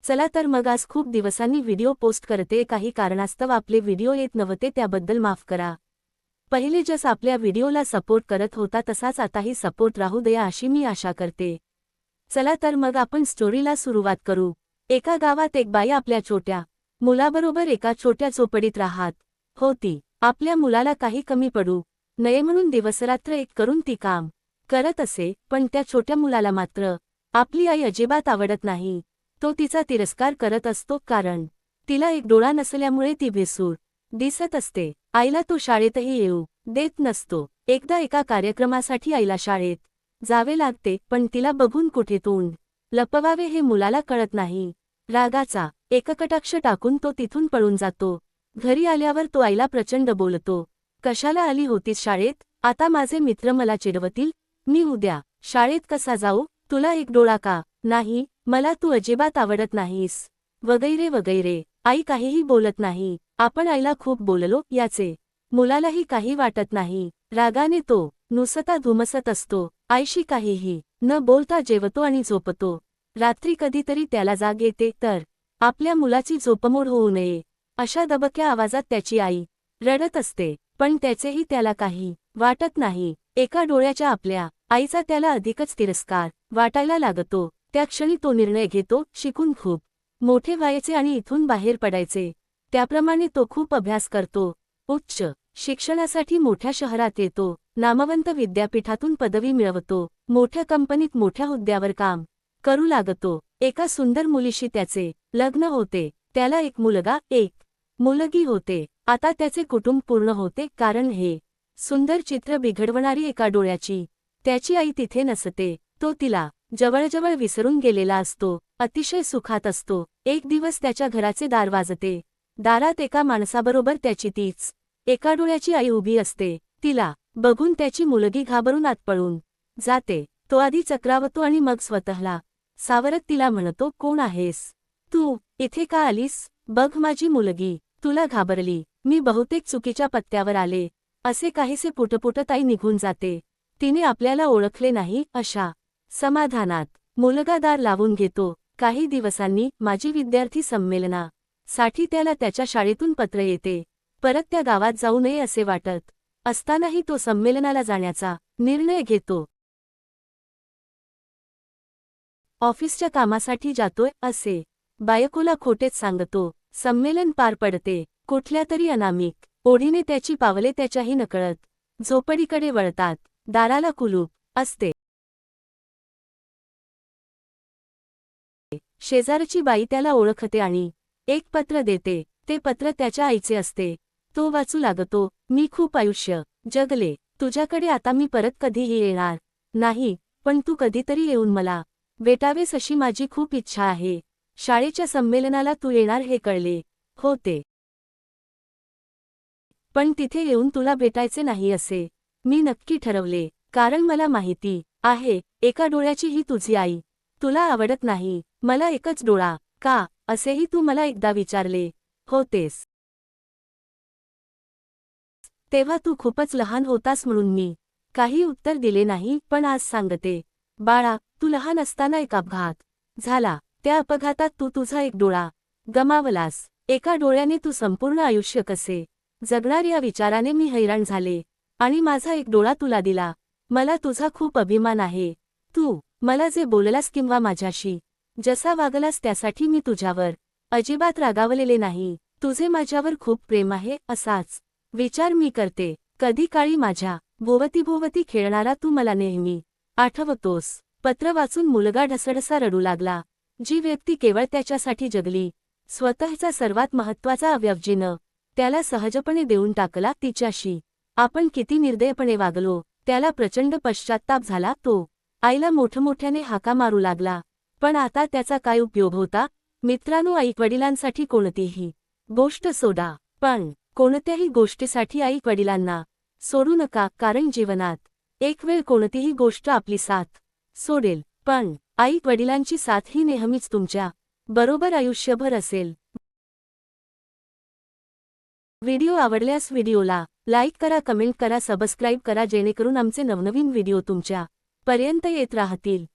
चला तर मग आज खूप दिवसांनी व्हिडिओ पोस्ट करते, काही कारणास्तव आपले व्हिडिओ येत नव्हते त्याबद्दल माफ करा। पहिले जस आपल्या व्हिडिओला सपोर्ट करत होता तसाच आताही सपोर्ट राहू द्या अशी मी आशा करते। चला तर मग आपण स्टोरीला सुरुवात करू। एका गावात एक बाई आपल्या छोट्या मुलाबरोबर एका छोट्या झोपडीत राहत होती। आपल्या मुलाला काही कमी पडू नये म्हणून दिवसरात्र एक करून ती काम करत असे, पण त्या छोट्या मुलाला मात्र आपली आई अजिबात आवडत नाही। तो तिचा तिरस्कार करत असतो, कारण तिला एक डोळा नसल्यामुळे ती भेसूर दिसत असते। आईला तो शाळेतही येऊ देत नसतो। एकदा एका कार्यक्रमासाठी आईला शाळेत जावे लागते, पण तिला बघून कुठे तोंड लपवावे हे मुलाला कळत नाही। रागाचा एक कटाक्ष टाकून तो तिथून पळून जातो। घरी आल्यावर तो आईला प्रचंड बोलतो, कशाला आली होतीस शाळेत? आता माझे मित्र मला चिडवतील, मी उद्या शाळेत कसा जाऊ? तुला एक डोळा का नाही? मला तू अजिबात आवडत नाहीस, वगैरे वगैरे। आई काहीही बोलत नाही। आपण आईला खूप बोललो याचे मुलालाही काही वाटत नाही। रागाने तो नुसता धुमसत असतो। आईशी काहीही न बोलता जेवतो आणि झोपतो। रात्री कधीतरी त्याला जाग येते, तर आपल्या मुलाची झोपमोड होऊ नये अशा दबक्या आवाजात त्याची आई रडत असते, पण त्याचेही त्याला काही वाटत नाही। एका डोळ्याच्या आपल्या आईचा त्याला अधिकच तिरस्कार वाटायला लागतो। त्या क्षणी तो निर्णय घेतो, शिकून खूप मोठे व्हायचे आणि इथून बाहेर पडायचे। त्याप्रमाणे तो खूप अभ्यास करतो, उच्च शिक्षणासाठी मोठ्या शहरात येतो, नामवंत विद्यापीठातून पदवी मिळवतो, मोठ्या कंपनीत मोठ्या हुद्द्यावर काम करू लागतो। एका सुंदर मुलीशी त्याचे लग्न होते। त्याला एक मुलगा एक मुलगी होते। आता त्याचे कुटुंब पूर्ण होते, कारण हे सुंदर चित्र बिघडवणारी एका डोळ्याची त्याची आई तिथे नसते। तो तिला जवळजवळ विसरून गेलेला असतो, अतिशय सुखात असतो। एक दिवस त्याच्या घराचे दार वाजते। दारात एका माणसाबरोबर त्याची तीच एका डोळ्याची आई उभी असते। तिला बघून त्याची मुलगी घाबरून आत पळून जाते। तो आधी चक्रावतो आणि मग स्वतःला सावरत तिला म्हणतो, कोण आहेस तू? इथे का आलीस? बघ माझी मुलगी तुला घाबरली, मी बहुतेक चुकीच्या पत्त्यावर आले असे काहीसे पुटपुटत आई निघून जाते। तिने आपल्याला ओळखले नाही अशा समाधानात मुलगा दार लावून घेतो। काही दिवसांनी माजी विद्यार्थी संमेलना साठी त्याला त्याच्या शाळेतून पत्र येते। परत त्या गावात जाऊ नये असे वाटत असतानाही तो संमेलनाला जाण्याचा निर्णय घेतो। ऑफिसच्या कामासाठी जातोय असे बायकोला खोटेच सांगतो। संमेलन पार पडते। कुठल्यातरी अनामिक ओढीने त्याची पावले त्याच्याही नकळत झोपडीकडे वळतात। दाराला कुलूप असते। शेजारची बाई त्याला ओळखते आणि एक पत्र देते। ते पत्र त्याच्या आईचे असते। तो वाचू लागतो, मी खूप आयुष्य जगले तुझ्याकडे, आता मी परत कधीही येणार नाही, पण तू कधीतरी येऊन मला भेटावेस अशी माझी खूप इच्छा आहे। शाळेच्या संमेलनाला तू येणार हे कळले होते, पण तिथे येऊन तुला भेटायचे नाही असे मी नक्की ठरवले, कारण मला माहिती आहे एका डोळ्याची ही तुझी आई तुला आवडत नाही। मला एकच डोळा का असेही तू मला एकदा विचारले होतेस, तेव्हा तू खूपच लहान होतास म्हणून मी काही उत्तर दिले नाही। पण आज सांगते बाळा, तू लहान असताना एक अपघात झाला। त्या अपघातात तू तुझा एक डोळा गमावलास। एका डोळ्याने तू संपूर्ण आयुष्य कसे जगणार या विचाराने मी हैराण झाले आणि माझा एक डोळा तुला दिला। मला तुझा खूप अभिमान आहे। तू मला जे बोललास किंवा माझ्याशी जसा वागलास त्यासाठी मी तुझ्यावर अजिबात रागावलेले नाही। तुझे माझ्यावर खूप प्रेम आहे असाच विचार मी करते। कधी काळी माझ्या भोवतीभोवती खेळणारा तू मला नेहमी आठवतोस। पत्र वाचून मुलगा ढसढसा रडू लागला। जी व्यक्ती केवळ त्याच्यासाठी जगली, स्वतःचा सर्वात महत्त्वाचा अवयव जिनं त्याला सहजपणे देऊन टाकला, तिच्याशी आपण किती निर्दयपणे वागलो। त्याला प्रचंड पश्चात्ताप झाला। तो आईला मोठमोठ्याने हाका मारू लागला, पण आता त्याचा काय उपयोग होता? मित्रांनो, आई-वडिलांसाठी कोणतीही गोष्ट सोडा, पण कोणत्याही गोष्टीसाठी आई-वडिलांना सोडू नका, कारण जीवनात एक वेळ कोणतीही गोष्ट आपली साथ सोडेल, पण आई-वडिलांची साथ ही नेहमीच तुमच्या बरोबर आयुष्यभर असेल। व्हिडिओ आवडल्यास व्हिडिओला लाईक करा, कमेंट करा, सबस्क्राईब करा, जेणेकरून आमचे नवनवीन व्हिडिओ तुमच्या पर्यंत येत राहतील।